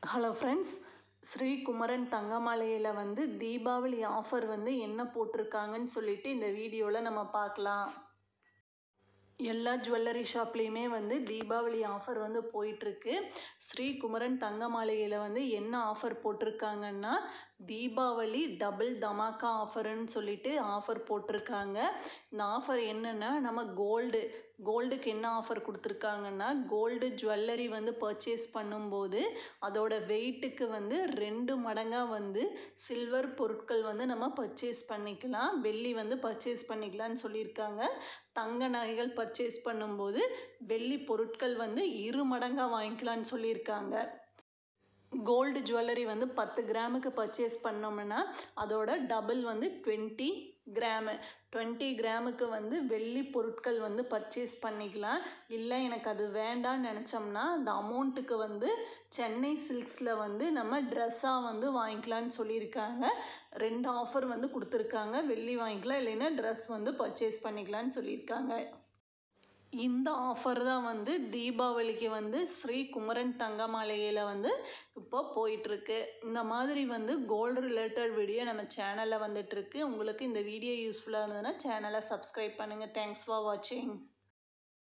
Hello friends, Sri Kumaran தங்கமாலையில் வந்து Deepavali offer வந்து என்ன போட்டிருக்காங்கன்னு சொல்லிட்டு இந்த வீடியோவில் நம்ம பார்க்கலாம். எல்லா ஜுவல்லரி ஷாப்லேயுமே வந்து தீபாவளி ஆஃபர் வந்து போயிட்டுருக்கு. ஸ்ரீ குமரன் தங்கமாலையில் வந்து என்ன ஆஃபர் போட்டிருக்காங்கன்னா, தீபாவளி டபுள் தமாக்கா ஆஃபருன்னு சொல்லிட்டு ஆஃபர் போட்டிருக்காங்க. இந்த ஆஃபர் என்னென்னா, நம்ம கோல்டுக்கு என்ன ஆஃபர் கொடுத்துருக்காங்கன்னா, கோல்டு ஜுவல்லரி வந்து பர்ச்சேஸ் பண்ணும்போது அதோட வெயிட்டுக்கு வந்து 2 மடங்காக வந்து சில்வர் பொருட்கள் வந்து நம்ம பர்ச்சேஸ் பண்ணிக்கலாம், வெள்ளி வந்து பர்ச்சேஸ் பண்ணிக்கலான்னு சொல்லியிருக்காங்க. தங்க நகைகள் பர்ச்சேஸ் பண்ணும்போது வெள்ளி பொருட்கள் வந்து 2 மடங்காக வாங்கிக்கலான்னு சொல்லியிருக்காங்க. கோல்டு ஜுவல்லரி வந்து 10 கிராமுக்கு பர்ச்சேஸ் பண்ணோம்னா அதோட டபுள் வந்து 20 கிராமு. 20 கிராமுக்கு வந்து வெள்ளி பொருட்கள் வந்து பர்ச்சேஸ் பண்ணிக்கலாம். இல்லை எனக்கு அது வேண்டான்னு நினச்சோம்னா அந்த அமௌண்ட்டுக்கு வந்து சென்னை சில்க்ஸில் வந்து நம்ம ட்ரெஸ்ஸாக வந்து வாங்கிக்கலான்னு சொல்லியிருக்காங்க. 2 ஆஃபர் வந்து கொடுத்துருக்காங்க. வெள்ளி வாங்கிக்கலாம், இல்லைன்னா ட்ரெஸ் வந்து பர்ச்சேஸ் பண்ணிக்கலான்னு சொல்லியிருக்காங்க. இந்த ஆஃபர் தான் வந்து தீபாவளிக்கு வந்து ஸ்ரீ குமரன் தங்கமாலையில் வந்து இப்போ போயிட்டுருக்கு. இந்த மாதிரி வந்து கோல்டு ரிலேட்டட் வீடியோ நம்ம சேனலில் வந்துட்டுருக்கு. உங்களுக்கு இந்த வீடியோ யூஸ்ஃபுல்லாக இருந்ததுன்னா சேனலை சப்ஸ்கிரைப் பண்ணுங்கள். தேங்க்ஸ் ஃபார் வாட்சிங்.